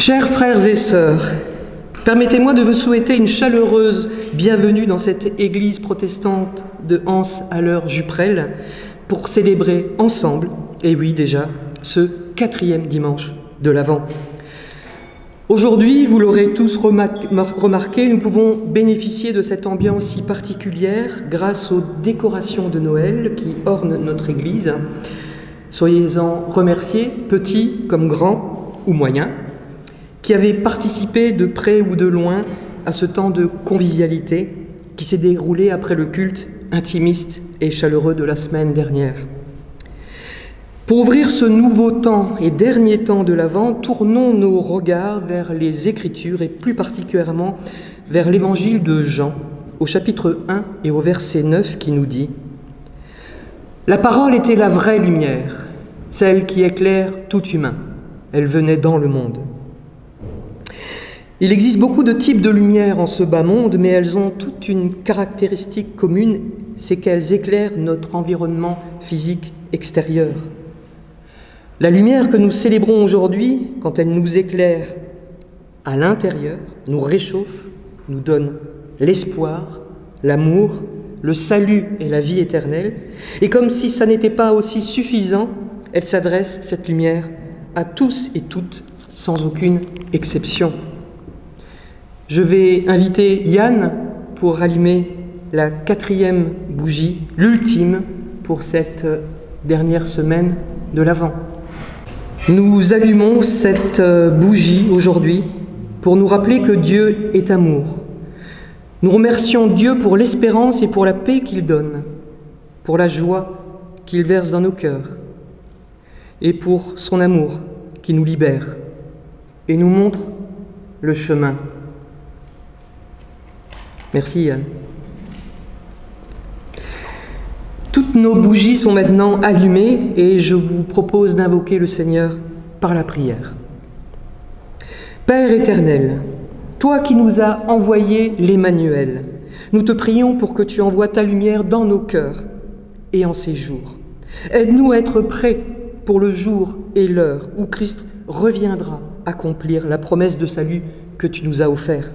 Chers frères et sœurs, permettez-moi de vous souhaiter une chaleureuse bienvenue dans cette église protestante de Ans-à-l'Heure-Juprel pour célébrer ensemble, et oui déjà, ce 4e dimanche de l'Avent. Aujourd'hui, vous l'aurez tous remarqué, nous pouvons bénéficier de cette ambiance si particulière grâce aux décorations de Noël qui ornent notre église. Soyez-en remerciés, petits comme grands ou moyens, qui avaient participé de près ou de loin à ce temps de convivialité qui s'est déroulé après le culte intimiste et chaleureux de la semaine dernière. Pour ouvrir ce nouveau temps et dernier temps de l'Avent, tournons nos regards vers les Écritures et plus particulièrement vers l'Évangile de Jean, au chapitre 1 et au verset 9 qui nous dit « La parole était la vraie lumière, celle qui éclaire tout humain. Elle venait dans le monde. » Il existe beaucoup de types de lumière en ce bas monde, mais elles ont toute une caractéristique commune, c'est qu'elles éclairent notre environnement physique extérieur. La lumière que nous célébrons aujourd'hui, quand elle nous éclaire à l'intérieur, nous réchauffe, nous donne l'espoir, l'amour, le salut et la vie éternelle. Et comme si ça n'était pas aussi suffisant, elle s'adresse, cette lumière, à tous et toutes, sans aucune exception. Je vais inviter Yann pour rallumer la 4e bougie, l'ultime pour cette dernière semaine de l'Avent. Nous allumons cette bougie aujourd'hui pour nous rappeler que Dieu est amour. Nous remercions Dieu pour l'espérance et pour la paix qu'il donne, pour la joie qu'il verse dans nos cœurs et pour son amour qui nous libère et nous montre le chemin. Merci Yann. Toutes nos bougies sont maintenant allumées et je vous propose d'invoquer le Seigneur par la prière. Père éternel, toi qui nous as envoyé l'Emmanuel, nous te prions pour que tu envoies ta lumière dans nos cœurs et en ces jours. Aide-nous à être prêts pour le jour et l'heure où Christ reviendra accomplir la promesse de salut que tu nous as offerte.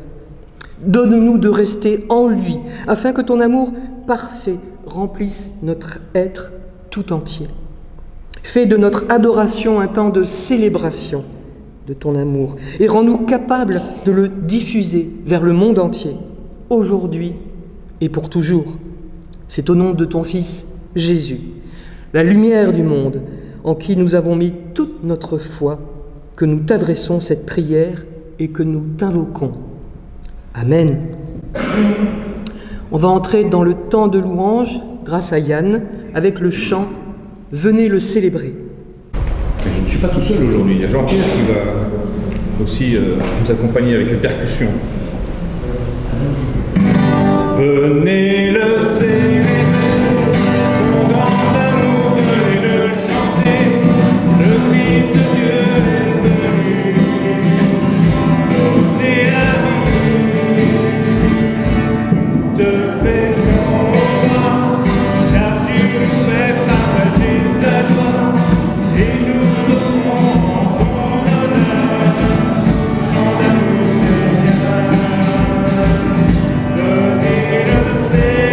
Donne-nous de rester en lui, afin que ton amour parfait remplisse notre être tout entier. Fais de notre adoration un temps de célébration de ton amour et rends-nous capables de le diffuser vers le monde entier, aujourd'hui et pour toujours. C'est au nom de ton Fils Jésus, la lumière du monde, en qui nous avons mis toute notre foi, que nous t'adressons cette prière et que nous t'invoquons. Amen. On va entrer dans le temps de louange, grâce à Yann, avec le chant « Venez le célébrer ». Je ne suis pas tout seul aujourd'hui, il y a Jean-Pierre qui va aussi nous accompagner avec les percussions. Venez le célébrer, son grand amour, venez le chanter, le Fils de Dieu est venu, donner la vie, te fait voir, car tu nous fais partager ta joie, et nous offrons en ton honneur, chant d'amour Seigneur. Venez le célébrer.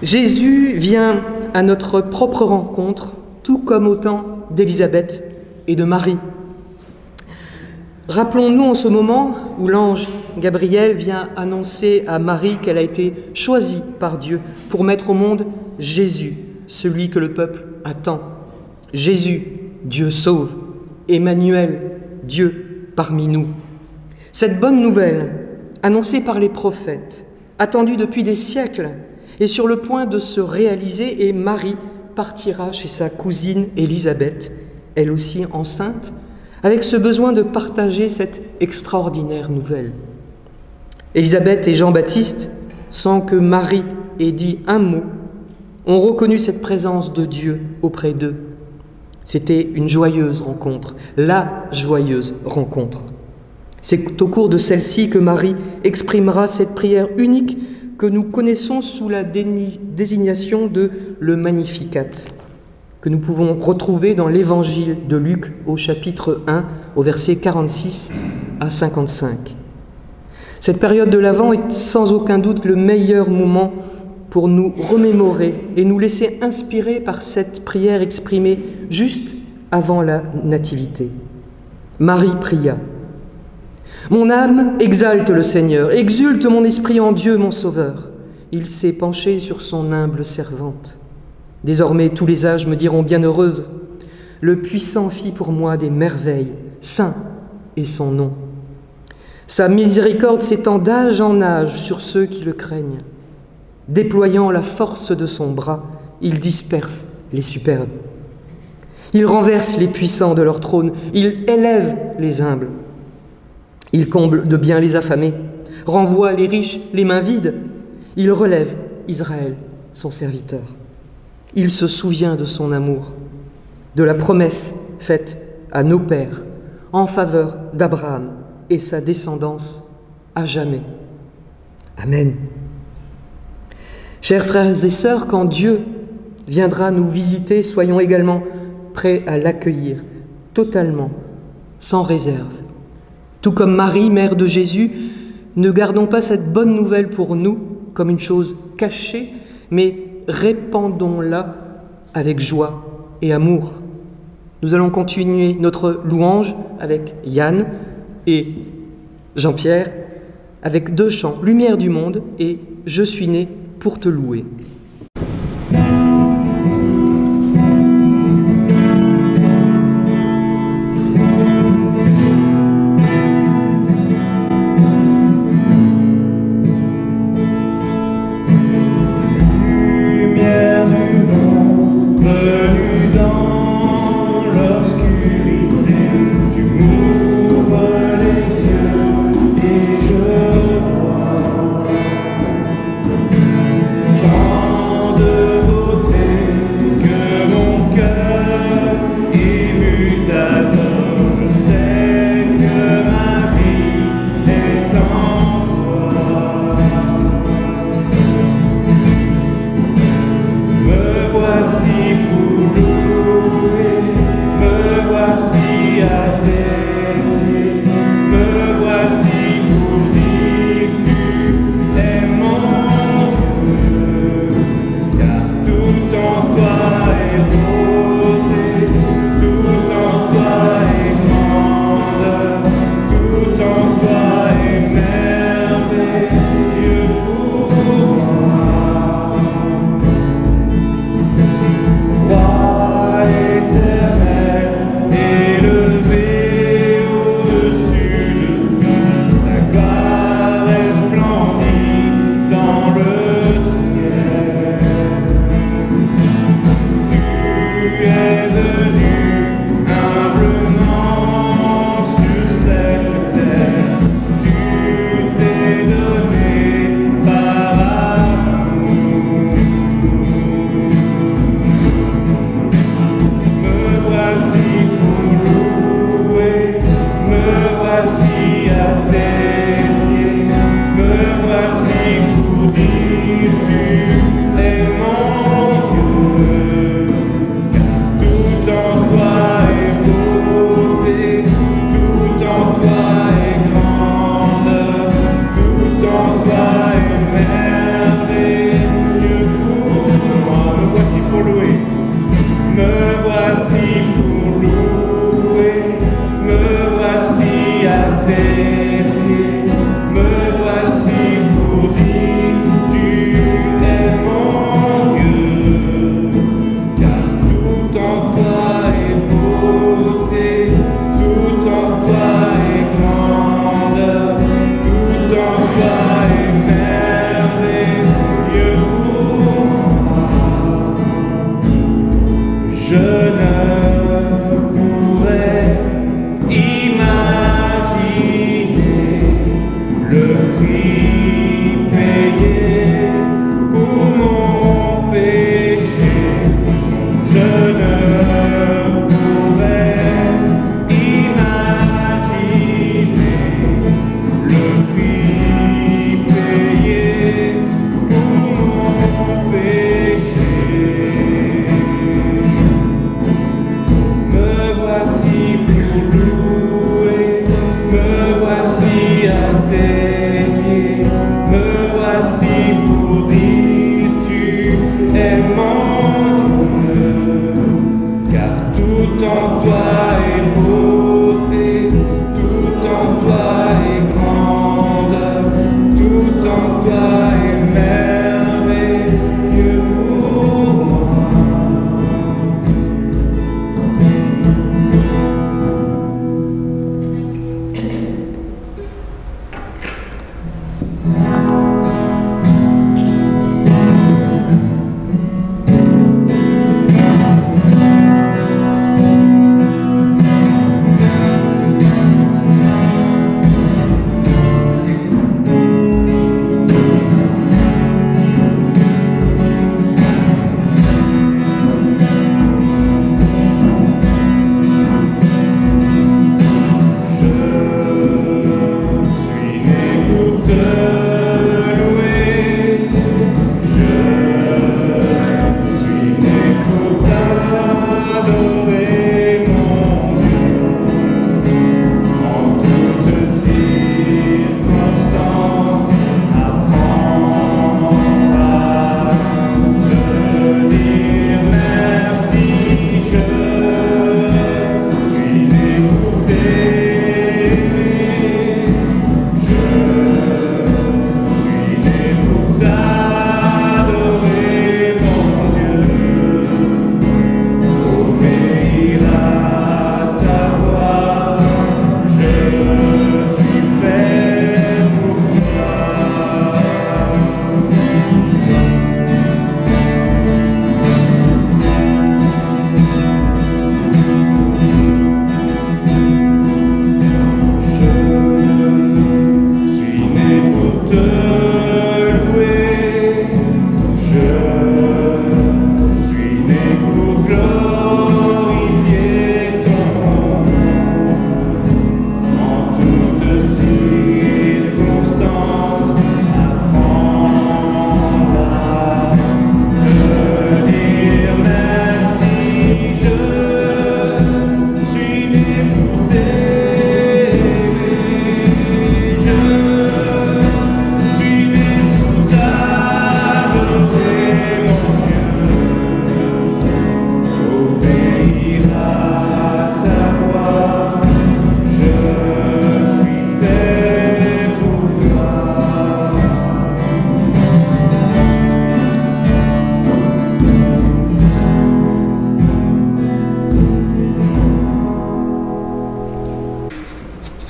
Jésus vient à notre propre rencontre, tout comme au temps d'Élisabeth et de Marie. Rappelons-nous en ce moment où l'ange Gabriel vient annoncer à Marie qu'elle a été choisie par Dieu pour mettre au monde Jésus, celui que le peuple attend. Jésus, Dieu sauve, Emmanuel, Dieu parmi nous. Cette bonne nouvelle, annoncée par les prophètes, attendue depuis des siècles, est sur le point de se réaliser et Marie partira chez sa cousine Élisabeth, elle aussi enceinte, avec ce besoin de partager cette extraordinaire nouvelle. Élisabeth et Jean-Baptiste, sans que Marie ait dit un mot, ont reconnu cette présence de Dieu auprès d'eux. C'était une joyeuse rencontre, la joyeuse rencontre. C'est au cours de celle-ci que Marie exprimera cette prière unique que nous connaissons sous la désignation de le Magnificat, que nous pouvons retrouver dans l'évangile de Luc au chapitre 1, au verset 46 à 55. Cette période de l'Avent est sans aucun doute le meilleur moment pour nous remémorer et nous laisser inspirer par cette prière exprimée juste avant la Nativité. Marie pria. « Mon âme exalte le Seigneur, exulte mon esprit en Dieu mon Sauveur. Il s'est penché sur son humble servante. Désormais tous les âges me diront bienheureuse. Le Puissant fit pour moi des merveilles, saint est son nom. Sa miséricorde s'étend d'âge en âge sur ceux qui le craignent. Déployant la force de son bras, il disperse les superbes. Il renverse les puissants de leur trône, il élève les humbles. Il comble de bien les affamés, renvoie les riches les mains vides. Il relève Israël, son serviteur. Il se souvient de son amour, de la promesse faite à nos pères en faveur d'Abraham et sa descendance à jamais. Amen. Chers frères et sœurs, quand Dieu viendra nous visiter, soyons également prêts à l'accueillir totalement, sans réserve. Tout comme Marie, mère de Jésus, ne gardons pas cette bonne nouvelle pour nous comme une chose cachée, mais répandons-la avec joie et amour. Nous allons continuer notre louange avec Yann et Jean-Pierre, avec 2 chants, Lumière du monde et Je suis né pour te louer. Quand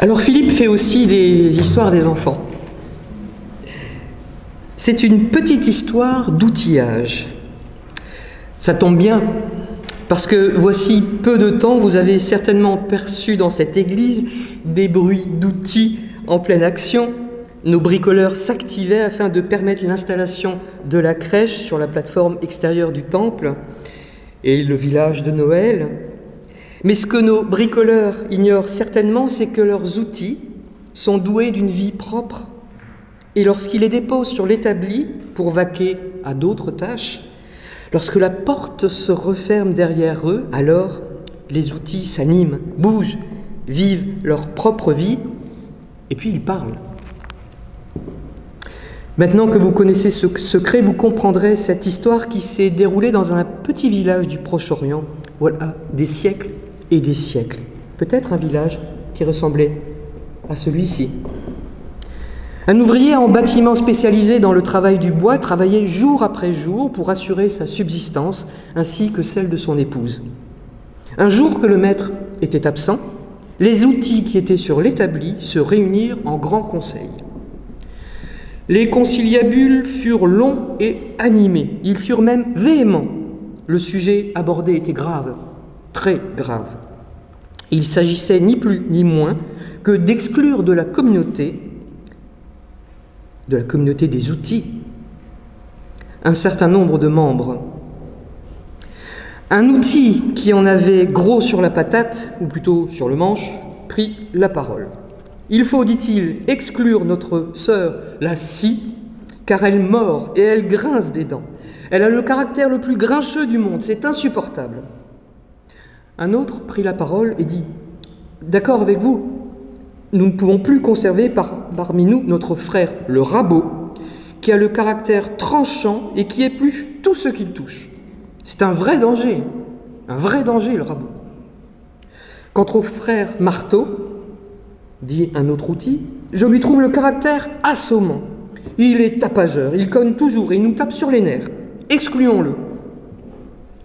Alors Philippe fait aussi des histoires des enfants. C'est une petite histoire d'outillage. Ça tombe bien, parce que voici peu de temps, vous avez certainement perçu dans cette église des bruits d'outils en pleine action. Nos bricoleurs s'activaient afin de permettre l'installation de la crèche sur la plateforme extérieure du temple et le village de Noël. Mais ce que nos bricoleurs ignorent certainement, c'est que leurs outils sont doués d'une vie propre. Et lorsqu'ils les déposent sur l'établi pour vaquer à d'autres tâches, lorsque la porte se referme derrière eux, alors les outils s'animent, bougent, vivent leur propre vie, et puis ils parlent. Maintenant que vous connaissez ce secret, vous comprendrez cette histoire qui s'est déroulée dans un petit village du Proche-Orient, voilà, des siècles et des siècles. Peut-être un village qui ressemblait à celui-ci. Un ouvrier en bâtiment spécialisé dans le travail du bois travaillait jour après jour pour assurer sa subsistance ainsi que celle de son épouse. Un jour que le maître était absent, les outils qui étaient sur l'établi se réunirent en grand conseil. Les conciliabules furent longs et animés, ils furent même véhéments. Le sujet abordé était grave, très grave. Il s'agissait ni plus ni moins que d'exclure de la communauté des outils, un certain nombre de membres. Un outil qui en avait gros sur la patate, ou plutôt sur le manche, prit la parole. Il faut, dit-il, exclure notre sœur, la scie, car elle mord et elle grince des dents. Elle a le caractère le plus grincheux du monde, c'est insupportable. Un autre prit la parole et dit « D'accord avec vous, nous ne pouvons plus conserver parmi nous notre frère, le rabot, qui a le caractère tranchant et qui épluche tout ce qu'il touche. C'est un vrai danger, le rabot. Quant au frère marteau, dit un autre outil, je lui trouve le caractère assommant. Il est tapageur, il cogne toujours et il nous tape sur les nerfs. Excluons-le.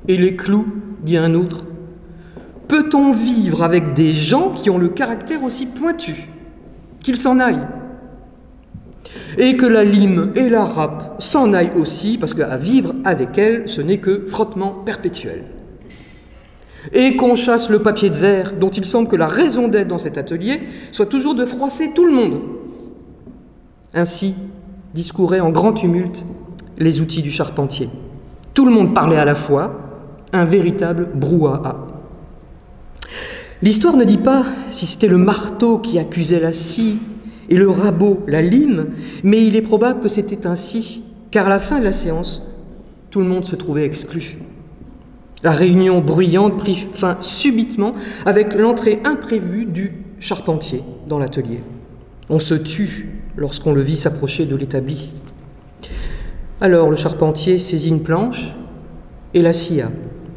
Et les clous, dit un autre, peut-on vivre avec des gens qui ont le caractère aussi pointu? Qu'ils s'en aillent. Et que la lime et la râpe s'en aillent aussi, parce qu'à vivre avec elles, ce n'est que frottement perpétuel. Et qu'on chasse le papier de verre, dont il semble que la raison d'être dans cet atelier soit toujours de froisser tout le monde. Ainsi discouraient en grand tumulte les outils du charpentier. Tout le monde parlait à la fois, un véritable brouhaha. L'histoire ne dit pas si c'était le marteau qui accusait la scie et le rabot la lime, mais il est probable que c'était ainsi, car à la fin de la séance, tout le monde se trouvait exclu. La réunion bruyante prit fin subitement avec l'entrée imprévue du charpentier dans l'atelier. On se tut lorsqu'on le vit s'approcher de l'établi. Alors le charpentier saisit une planche et la scia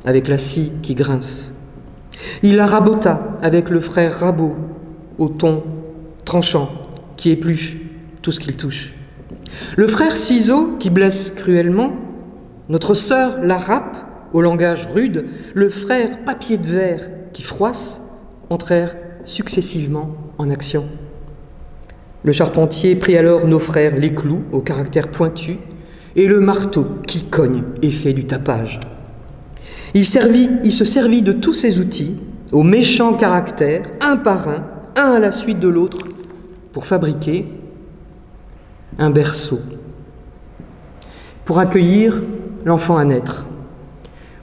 avec la scie qui grince. Il la rabota avec le frère rabot au ton tranchant qui épluche tout ce qu'il touche. Le frère ciseau qui blesse cruellement, notre sœur la râpe au langage rude, le frère papier de verre qui froisse, entrèrent successivement en action. Le charpentier prit alors nos frères les clous au caractère pointu et le marteau qui cogne et fait du tapage. Il se servit de tous ces outils, aux méchants caractères, un par un à la suite de l'autre, pour fabriquer un berceau, pour accueillir l'enfant à naître,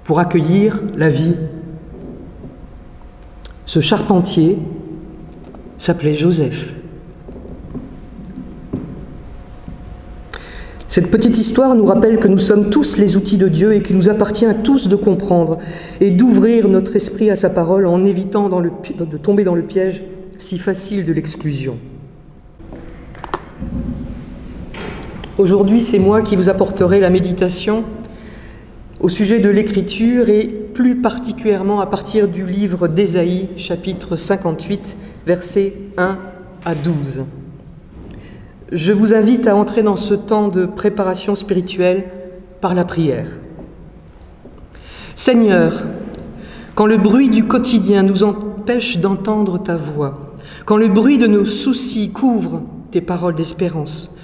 pour accueillir la vie. Ce charpentier s'appelait Joseph. Cette petite histoire nous rappelle que nous sommes tous les outils de Dieu et qu'il nous appartient à tous de comprendre et d'ouvrir notre esprit à sa parole en évitant de tomber dans le piège si facile de l'exclusion. Aujourd'hui, c'est moi qui vous apporterai la méditation au sujet de l'écriture et plus particulièrement à partir du livre d'Ésaïe, chapitre 58, versets 1 à 12. Je vous invite à entrer dans ce temps de préparation spirituelle par la prière. Seigneur, quand le bruit du quotidien nous empêche d'entendre ta voix, Quand le bruit de nos soucis couvre tes paroles d'espérance,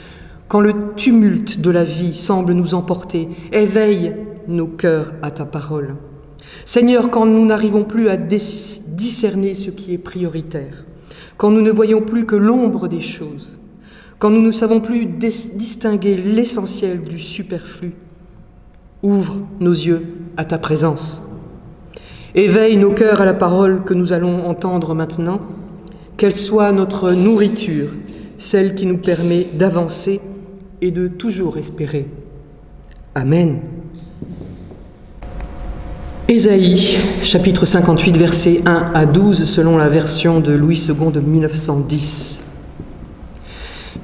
quand le tumulte de la vie semble nous emporter, éveille nos cœurs à ta parole. Seigneur, quand nous n'arrivons plus à discerner ce qui est prioritaire, quand nous ne voyons plus que l'ombre des choses, quand nous ne savons plus distinguer l'essentiel du superflu, ouvre nos yeux à ta présence. Éveille nos cœurs à la parole que nous allons entendre maintenant, qu'elle soit notre nourriture, celle qui nous permet d'avancer et de toujours espérer. Amen. Ésaïe, chapitre 58, versets 1 à 12, selon la version de Louis II de 1910.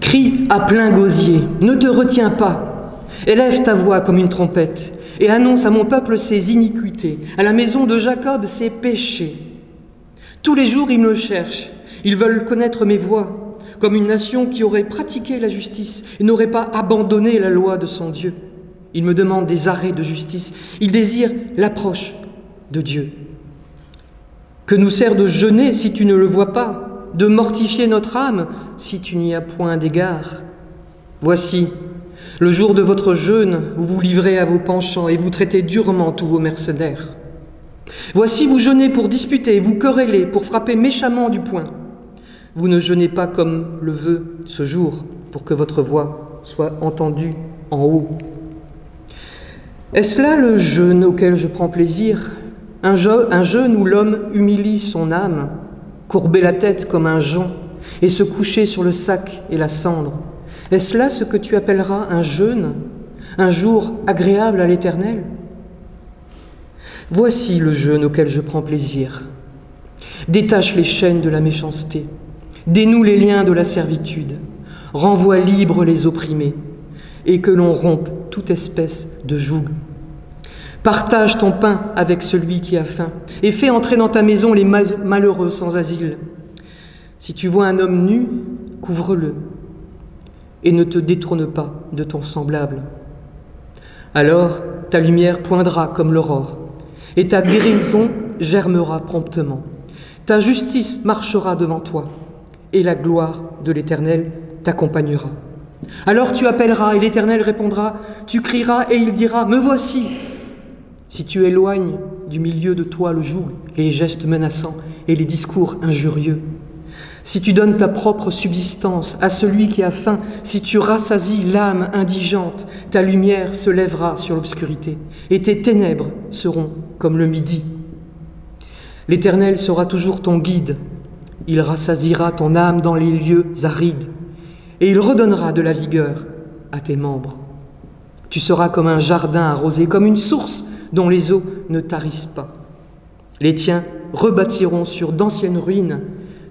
Crie à plein gosier, ne te retiens pas, élève ta voix comme une trompette, et annonce à mon peuple ses iniquités, à la maison de Jacob ses péchés. Tous les jours ils me cherchent, ils veulent connaître mes voies, comme une nation qui aurait pratiqué la justice et n'aurait pas abandonné la loi de son Dieu. Ils me demandent des arrêts de justice, ils désirent l'approche de Dieu. Que nous sert de jeûner si tu ne le vois pas, de mortifier notre âme si tu n'y as point d'égard? Voici, le jour de votre jeûne, vous vous livrez à vos penchants et vous traitez durement tous vos mercenaires. Voici, vous jeûnez pour disputer, vous querellez, pour frapper méchamment du poing. Vous ne jeûnez pas comme le veut ce jour, pour que votre voix soit entendue en haut. Est-ce là le jeûne auquel je prends plaisir? Un jeûne où l'homme humilie son âme, courber la tête comme un jonc et se coucher sur le sac et la cendre? Est-ce là ce que tu appelleras un jeûne, un jour agréable à l'Éternel? Voici le jeûne auquel je prends plaisir. Détache les chaînes de la méchanceté, dénoue les liens de la servitude, renvoie libres les opprimés, et que l'on rompe toute espèce de joug. Partage ton pain avec celui qui a faim, et fais entrer dans ta maison les malheureux sans asile. Si tu vois un homme nu, couvre-le, et ne te détourne pas de ton semblable. Alors ta lumière poindra comme l'aurore, et ta guérison germera promptement. Ta justice marchera devant toi, et la gloire de l'Éternel t'accompagnera. Alors tu appelleras, et l'Éternel répondra, tu crieras, et il dira, me voici. Si tu éloignes du milieu de toi le joug, les gestes menaçants et les discours injurieux, si tu donnes ta propre subsistance à celui qui a faim, si tu rassasies l'âme indigente, ta lumière se lèvera sur l'obscurité, et tes ténèbres seront comme le midi. L'Éternel sera toujours ton guide, il rassasiera ton âme dans les lieux arides, et il redonnera de la vigueur à tes membres. Tu seras comme un jardin arrosé, comme une source dont les eaux ne tarissent pas. Les tiens rebâtiront sur d'anciennes ruines,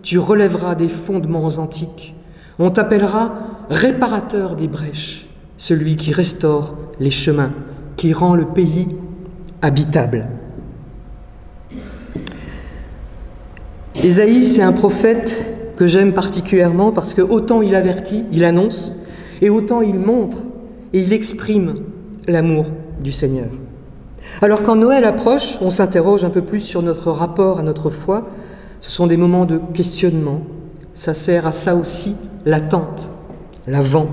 tu relèveras des fondements antiques. On t'appellera réparateur des brèches, celui qui restaure les chemins, qui rend le pays habitable. Ésaïe, c'est un prophète que j'aime particulièrement parce que autant il avertit, il annonce, et autant il montre et il exprime l'amour du Seigneur. Alors quand Noël approche, on s'interroge un peu plus sur notre rapport à notre foi. Ce sont des moments de questionnement. Ça sert à ça aussi, l'attente, l'avant,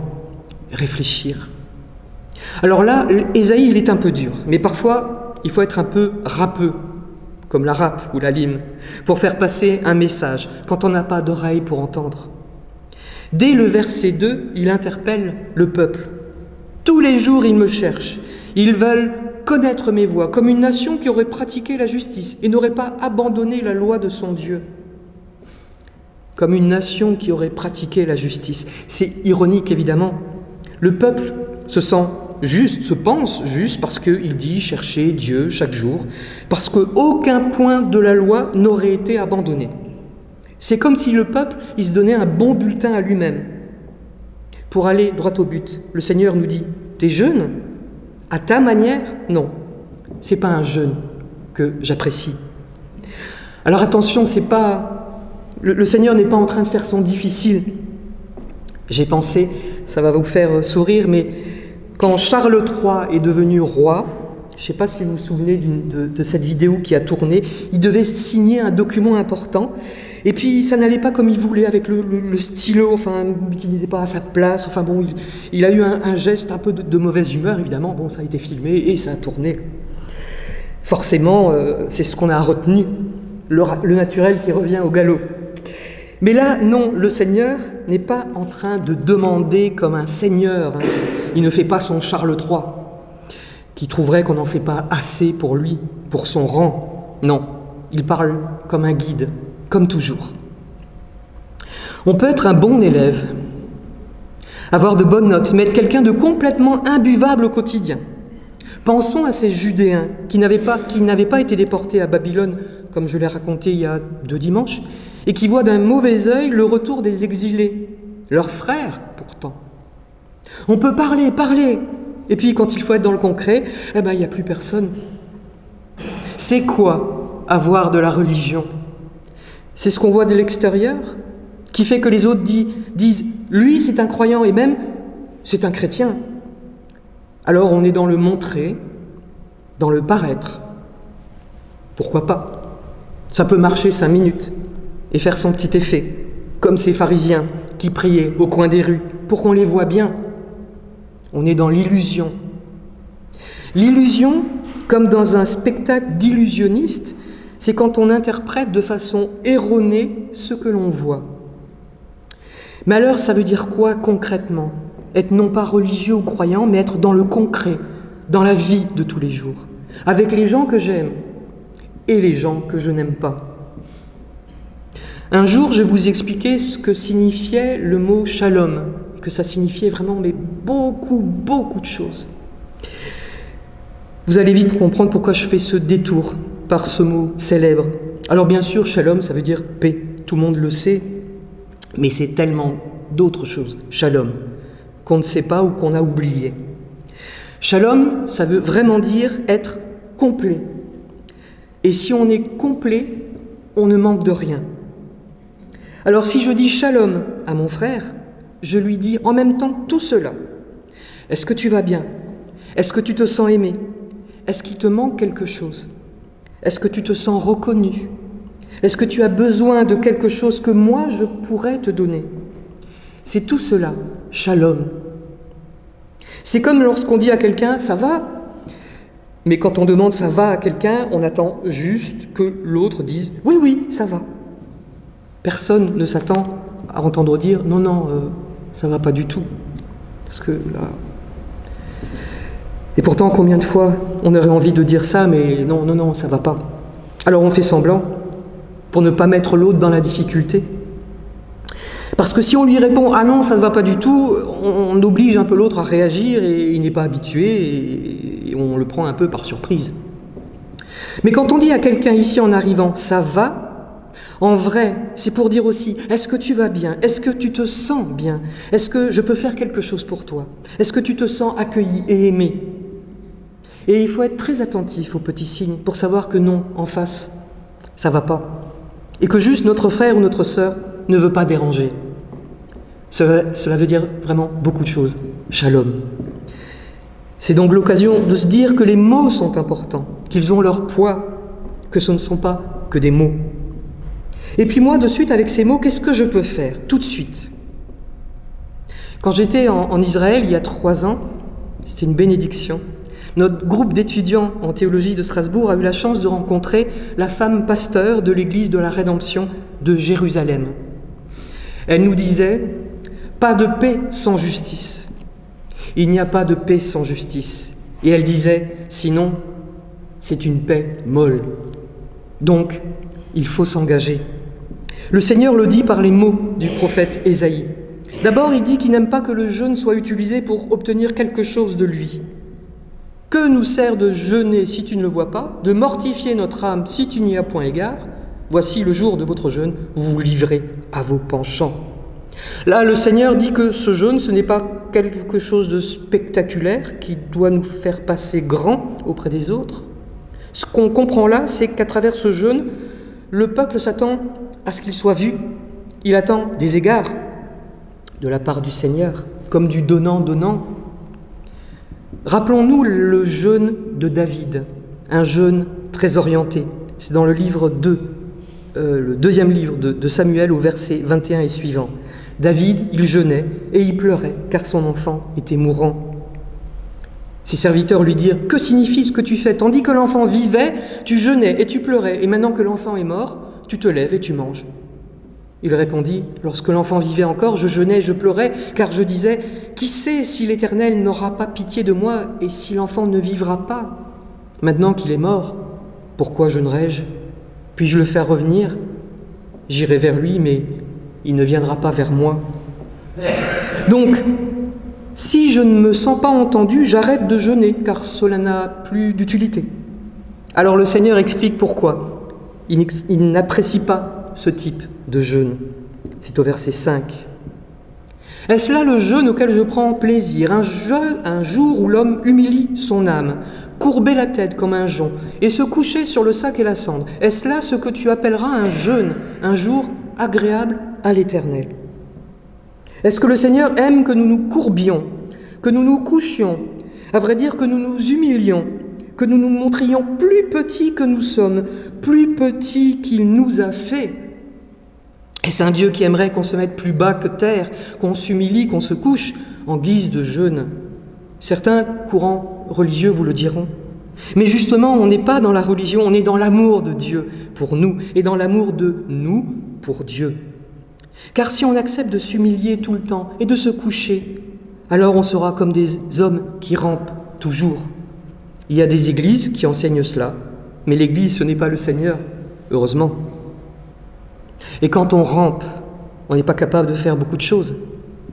réfléchir. Alors là, Ésaïe, il est un peu dur, mais parfois, il faut être un peu râpeux, comme la râpe ou la lime, pour faire passer un message, quand on n'a pas d'oreille pour entendre. Dès le verset 2, il interpelle le peuple. « Tous les jours, ils me cherchent. Ils veulent connaître mes voies, comme une nation qui aurait pratiqué la justice et n'aurait pas abandonné la loi de son Dieu. » Comme une nation qui aurait pratiqué la justice. C'est ironique, évidemment. Le peuple se sent juste, se pense juste, parce qu'il dit chercher Dieu chaque jour, parce qu'aucun point de la loi n'aurait été abandonné. C'est comme si le peuple, il se donnait un bon bulletin à lui-même. Pour aller droit au but, le Seigneur nous dit « T'es jeûne ? À ta manière ? Non, c'est pas un jeûne que j'apprécie. » Alors attention, c'est pas... Le Seigneur n'est pas en train de faire son difficile. J'ai pensé, ça va vous faire sourire, mais quand Charles III est devenu roi, Je ne sais pas si vous vous souvenez de cette vidéo qui a tourné. Il devait signer un document important. Et puis, ça n'allait pas comme il voulait, avec le stylo, enfin, qui n'était pas à sa place. Enfin bon, il a eu un geste un peu de mauvaise humeur, évidemment. Bon, ça a été filmé et ça a tourné. Forcément, c'est ce qu'on a retenu, le naturel qui revient au galop. Mais là, non, le Seigneur n'est pas en train de demander comme un seigneur. Hein. Il ne fait pas son Charles III, qui trouverait qu'on n'en fait pas assez pour lui, pour son rang. Non, il parle comme un guide, comme toujours. On peut être un bon élève, avoir de bonnes notes, mais être quelqu'un de complètement imbuvable au quotidien. Pensons à ces Judéens qui n'avaient pas été déportés à Babylone, comme je l'ai raconté il y a 2 dimanches, et qui voient d'un mauvais œil le retour des exilés, leurs frères pourtant. On peut parler, et puis quand il faut être dans le concret, eh ben, il n'y a plus personne. C'est quoi avoir de la religion? C'est ce qu'on voit de l'extérieur, qui fait que les autres disent « lui c'est un croyant et même c'est un chrétien ». Alors on est dans le montrer, dans le paraître. Pourquoi pas? Ça peut marcher 5 minutes et faire son petit effet, comme ces pharisiens qui priaient au coin des rues pour qu'on les voie bien. On est dans l'illusion. L'illusion, comme dans un spectacle d'illusionniste, c'est quand on interprète de façon erronée ce que l'on voit. Mais alors, ça veut dire quoi concrètement? Être non pas religieux ou croyant, mais être dans le concret, dans la vie de tous les jours, avec les gens que j'aime et les gens que je n'aime pas. Un jour, je vous expliquais ce que signifiait le mot shalom, que ça signifiait vraiment mais beaucoup de choses. Vous allez vite comprendre pourquoi je fais ce détour par ce mot célèbre. Alors bien sûr, shalom, ça veut dire paix, tout le monde le sait, mais c'est tellement d'autres choses, shalom, qu'on ne sait pas ou qu'on a oublié. Shalom, ça veut vraiment dire être complet. Et si on est complet, on ne manque de rien. Alors si je dis shalom à mon frère, je lui dis en même temps tout cela. Est-ce que tu vas bien? Est-ce que tu te sens aimé? Est-ce qu'il te manque quelque chose? Est-ce que tu te sens reconnu? Est-ce que tu as besoin de quelque chose que moi je pourrais te donner? C'est tout cela, shalom. C'est comme lorsqu'on dit à quelqu'un « ça va ?» Mais quand on demande « ça va » à quelqu'un, on attend juste que l'autre dise « oui, ça va ». Personne ne s'attend à entendre dire « non, ça va pas du tout ». Parce que là... Et pourtant, combien de fois on aurait envie de dire ça, mais non, ça va pas. Alors on fait semblant pour ne pas mettre l'autre dans la difficulté. Parce que si on lui répond « ah non, ça ne va pas du tout », on oblige un peu l'autre à réagir et il n'est pas habitué et on le prend un peu par surprise. Mais quand on dit à quelqu'un ici en arrivant « ça va », en vrai, c'est pour dire aussi « est-ce que tu vas bien? Est-ce que tu te sens bien? Est-ce que je peux faire quelque chose pour toi? Est-ce que tu te sens accueilli et aimé ?» Et il faut être très attentif aux petits signes pour savoir que non, en face, ça ne va pas. Et que juste notre frère ou notre sœur ne veut pas déranger. Cela veut dire vraiment beaucoup de choses. Shalom. C'est donc l'occasion de se dire que les mots sont importants, qu'ils ont leur poids, que ce ne sont pas que des mots. Et puis moi, de suite, avec ces mots, qu'est-ce que je peux faire? Tout de suite. Quand j'étais en Israël, il y a 3 ans, c'était une bénédiction, notre groupe d'étudiants en théologie de Strasbourg a eu la chance de rencontrer la femme pasteur de l'église de la Rédemption de Jérusalem. Elle nous disait « pas de paix sans justice. Il n'y a pas de paix sans justice. » Et elle disait « sinon, c'est une paix molle. Donc, il faut s'engager. » Le Seigneur le dit par les mots du prophète Ésaïe. D'abord, il dit qu'il n'aime pas que le jeûne soit utilisé pour obtenir quelque chose de lui. Que nous sert de jeûner si tu ne le vois pas, de mortifier notre âme si tu n'y as point égard? Voici le jour de votre jeûne, vous vous livrez à vos penchants. Là, le Seigneur dit que ce jeûne, ce n'est pas quelque chose de spectaculaire qui doit nous faire passer grand auprès des autres. Ce qu'on comprend là, c'est qu'à travers ce jeûne, le peuple s'attend à ce qu'il soit vu. Il attend des égards de la part du Seigneur, comme du donnant-donnant. Rappelons-nous le jeûne de David, un jeûne très orienté. C'est dans le livre 2, le deuxième livre de Samuel au verset 21 et suivant. David, il jeûnait et il pleurait car son enfant était mourant. Ses serviteurs lui dirent « Que signifie ce que tu fais? Tandis que l'enfant vivait, tu jeûnais et tu pleurais, et maintenant que l'enfant est mort, tu te lèves et tu manges. » Il répondit « Lorsque l'enfant vivait encore, je jeûnais et je pleurais, car je disais « Qui sait si l'Éternel n'aura pas pitié de moi et si l'enfant ne vivra pas? Maintenant qu'il est mort, pourquoi jeûnerai-je? Puis-je le faire revenir? J'irai vers lui, mais il ne viendra pas vers moi. » Donc, si je ne me sens pas entendu, j'arrête de jeûner, car cela n'a plus d'utilité. Alors le Seigneur explique pourquoi. Il n'apprécie pas ce type de jeûne. C'est au verset 5. « Est-ce là le jeûne auquel je prends plaisir, un jour où l'homme humilie son âme, courber la tête comme un jonc, et se coucher sur le sac et la cendre? Est-ce là ce que tu appelleras un jeûne, un jour agréable à l'Éternel? Est-ce que le Seigneur aime que nous nous courbions, que nous nous couchions, à vrai dire que nous nous humilions, que nous nous montrions plus petits que nous sommes, plus petits qu'il nous a fait? Est-ce un Dieu qui aimerait qu'on se mette plus bas que terre, qu'on s'humilie, qu'on se couche en guise de jeûne? Certains courants religieux vous le diront. Mais justement, on n'est pas dans la religion, on est dans l'amour de Dieu pour nous et dans l'amour de nous pour Dieu. Car si on accepte de s'humilier tout le temps et de se coucher, alors on sera comme des hommes qui rampent toujours. Il y a des églises qui enseignent cela, mais l'Église, ce n'est pas le Seigneur, heureusement. Et quand on rampe, on n'est pas capable de faire beaucoup de choses.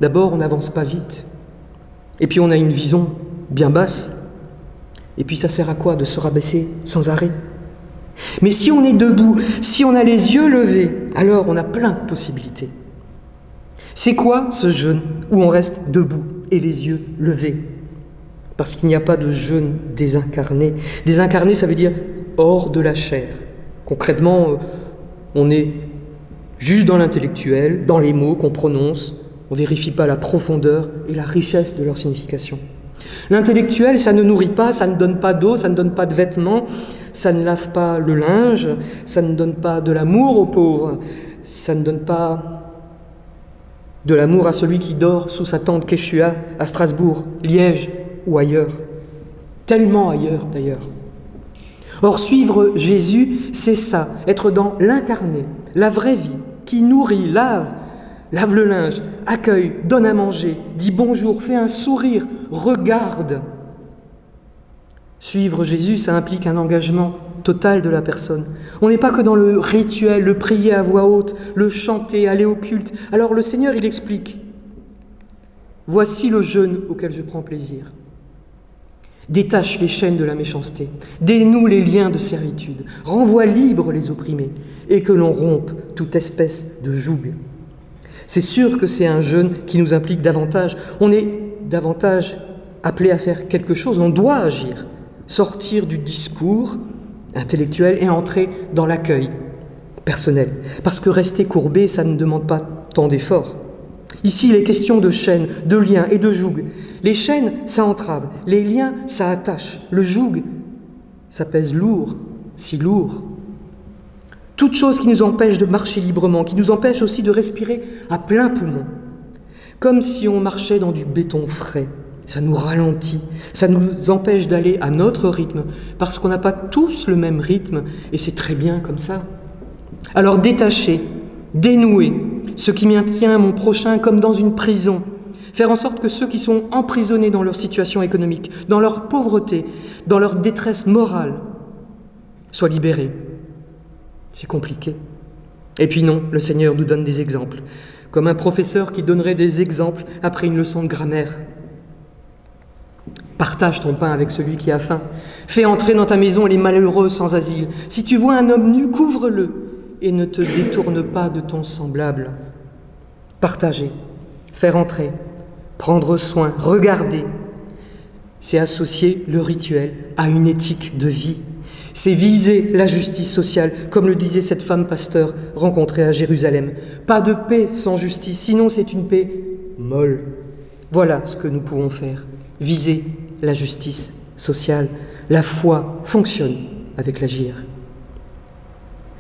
D'abord, on n'avance pas vite. Et puis on a une vision bien basse. Et puis ça sert à quoi de se rabaisser sans arrêt? Mais si on est debout, si on a les yeux levés, alors on a plein de possibilités. C'est quoi ce jeûne où on reste debout et les yeux levés? Parce qu'il n'y a pas de jeûne désincarné. Désincarné, ça veut dire hors de la chair. Concrètement, on est juste dans l'intellectuel, dans les mots qu'on prononce. On ne vérifie pas la profondeur et la richesse de leur signification. L'intellectuel, ça ne nourrit pas, ça ne donne pas d'eau, ça ne donne pas de vêtements, ça ne lave pas le linge, ça ne donne pas de l'amour aux pauvres, ça ne donne pas de l'amour à celui qui dort sous sa tente Quechua à Strasbourg, Liège ou ailleurs. Tellement ailleurs d'ailleurs. Or, suivre Jésus, c'est ça, être dans l'incarné, la vraie vie, qui nourrit, lave le linge, accueille, donne à manger, dit bonjour, fait un sourire, regarde. Suivre Jésus, ça implique un engagement total de la personne. On n'est pas que dans le rituel, le prier à voix haute, le chanter, aller au culte. Alors le Seigneur, il explique. Voici le jeûne auquel je prends plaisir. Détache les chaînes de la méchanceté, dénoue les liens de servitude, renvoie libres les opprimés, et que l'on rompe toute espèce de joug. C'est sûr que c'est un jeûne qui nous implique davantage. On est davantage appelé à faire quelque chose, on doit agir, sortir du discours intellectuel et entrer dans l'accueil personnel. Parce que rester courbé, ça ne demande pas tant d'efforts. Ici, il est question de chaînes, de liens et de joug. Les chaînes, ça entrave. Les liens, ça attache. Le joug, ça pèse lourd, si lourd. Toute chose qui nous empêche de marcher librement, qui nous empêche aussi de respirer à plein poumon. Comme si on marchait dans du béton frais. Ça nous ralentit, ça nous empêche d'aller à notre rythme, parce qu'on n'a pas tous le même rythme, et c'est très bien comme ça. Alors détacher, dénouer ce qui maintient mon prochain comme dans une prison, faire en sorte que ceux qui sont emprisonnés dans leur situation économique, dans leur pauvreté, dans leur détresse morale, soient libérés. C'est compliqué. Et puis non, le Seigneur nous donne des exemples, comme un professeur qui donnerait des exemples après une leçon de grammaire. Partage ton pain avec celui qui a faim. Fais entrer dans ta maison les malheureux sans asile. Si tu vois un homme nu, couvre-le et ne te détourne pas de ton semblable. Partager, faire entrer, prendre soin, regarder, c'est associer le rituel à une éthique de vie. C'est viser la justice sociale, comme le disait cette femme pasteur rencontrée à Jérusalem. Pas de paix sans justice, sinon c'est une paix molle. Voilà ce que nous pouvons faire, viser la justice sociale. La foi fonctionne avec l'agir.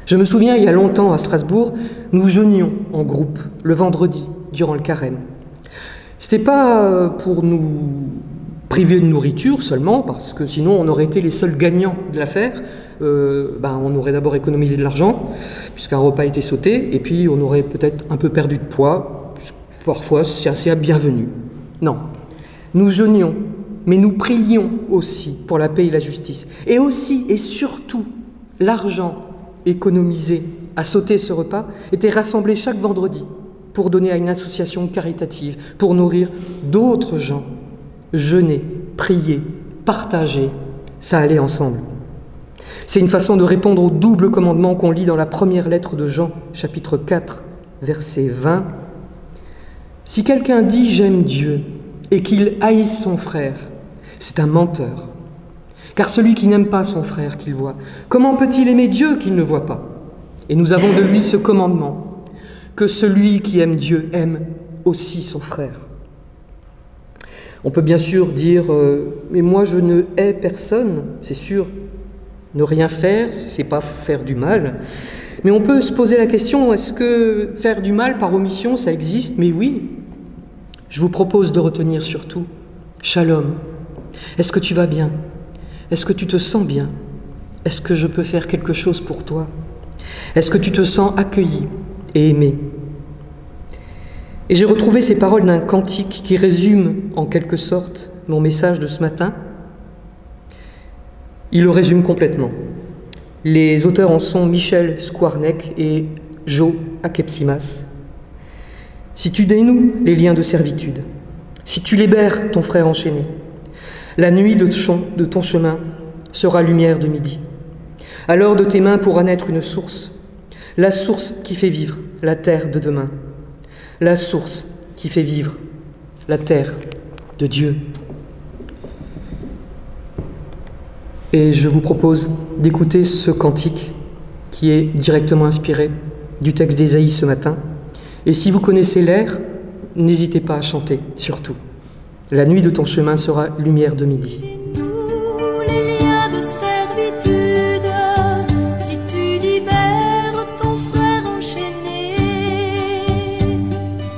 Je me souviens, il y a longtemps à Strasbourg, nous jeûnions en groupe le vendredi durant le carême. Ce n'était pas pour nous priver de nourriture seulement, parce que sinon on aurait été les seuls gagnants de l'affaire. On aurait d'abord économisé de l'argent, puisqu'un repas était sauté, et puis on aurait peut-être un peu perdu de poids. Parfois, c'est assez bienvenu. Non, nous jeûnions, mais nous prions aussi pour la paix et la justice. Et aussi, et surtout, l'argent économisé à sauter ce repas était rassemblé chaque vendredi pour donner à une association caritative, pour nourrir d'autres gens. Jeûner, prier, partager, ça allait ensemble. C'est une façon de répondre au double commandement qu'on lit dans la première lettre de Jean, chapitre 4, verset 20. « Si quelqu'un dit « j'aime Dieu » et qu'il haïsse son frère, c'est un menteur. Car celui qui n'aime pas son frère qu'il voit, comment peut-il aimer Dieu qu'il ne voit pas? Et nous avons de lui ce commandement, que celui qui aime Dieu aime aussi son frère. » On peut bien sûr dire « mais moi je ne hais personne », c'est sûr, ne rien faire, c'est pas faire du mal. Mais on peut se poser la question, est-ce que faire du mal par omission, ça existe? Mais oui. Je vous propose de retenir surtout « Shalom ». Est-ce que tu vas bien? Est-ce que tu te sens bien? Est-ce que je peux faire quelque chose pour toi? Est-ce que tu te sens accueilli et aimé? Et j'ai retrouvé ces paroles d'un cantique qui résume en quelque sorte mon message de ce matin. Il le résume complètement. Les auteurs en sont Michel Skwarnek et Joe Akepsimas. Si tu dénoues les liens de servitude, si tu libères ton frère enchaîné, la nuit de ton chemin sera lumière de midi. Alors de tes mains pourra naître une source, la source qui fait vivre la terre de demain, la source qui fait vivre la terre de Dieu. Et je vous propose d'écouter ce cantique qui est directement inspiré du texte d'Ésaïe ce matin. Et si vous connaissez l'air, n'hésitez pas à chanter, surtout. La nuit de ton chemin sera lumière de midi. Nous, les liens de servitude, si tu libères ton frère enchaîné,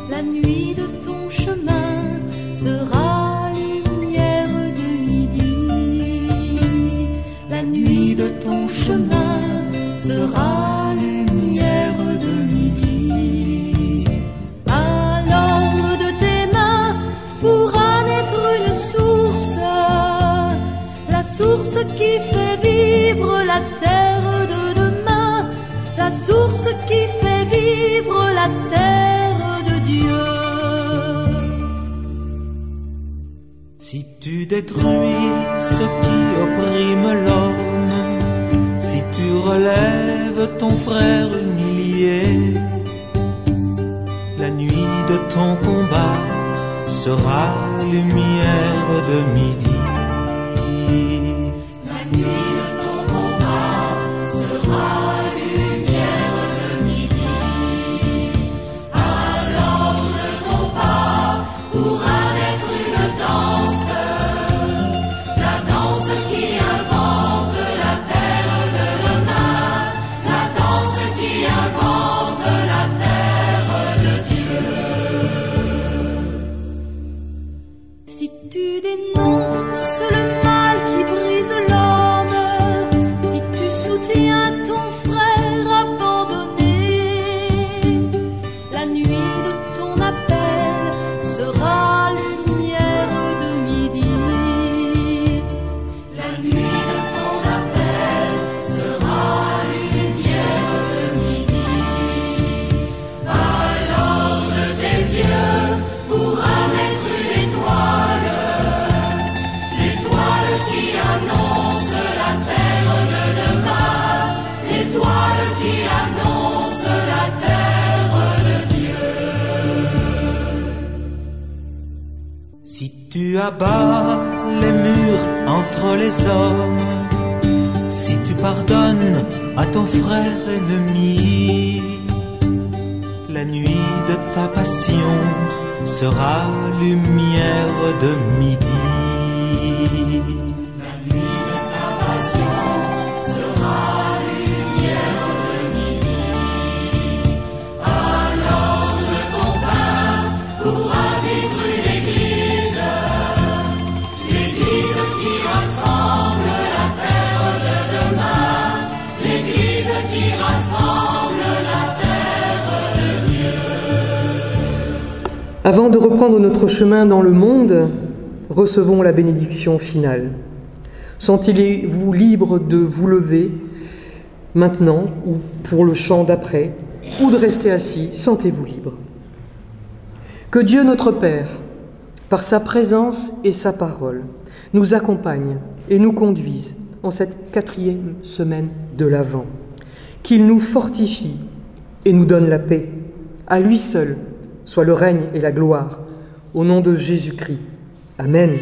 la nuit de ton chemin sera lumière de midi. La nuit de ton chemin sera lumière de midi. Alors de tes mains pourra naître une source, la source qui fait vivre la terre de demain, la source qui fait vivre la terre de Dieu. Si tu détruis ce qui opprime l'homme, si tu relèves ton frère humilié, la nuit de ton combat sera lumière de midi. La nuit de ton combat sera lumière de midi. Alors de ton pas pourra naître une danse, la danse qui invente la terre de demain, la danse qui invente la terre de Dieu. Si tu dénonces le mal qui brise l'homme, si tu soutiens ton frère abandonné, la nuit de ton appel sera lumière de midi. La nuit de ton appel sera lumière de midi. Alors de tes yeux pourra naître une étoile, l'étoile qui annonce la terre de demain, l'étoile qui annonce la terre de Dieu. Si tu abats les murs entre les hommes, si tu pardonnes à ton frère ennemi, la nuit de ta passion sera lumière de midi. Avant de reprendre notre chemin dans le monde, recevons la bénédiction finale. Sentez-vous libre de vous lever maintenant ou pour le chant d'après, ou de rester assis, sentez-vous libre. Que Dieu notre Père, par sa présence et sa parole, nous accompagne et nous conduise en cette 4e semaine de l'Avent. Qu'il nous fortifie et nous donne la paix. À lui seul soit le règne et la gloire. Au nom de Jésus-Christ. Amen.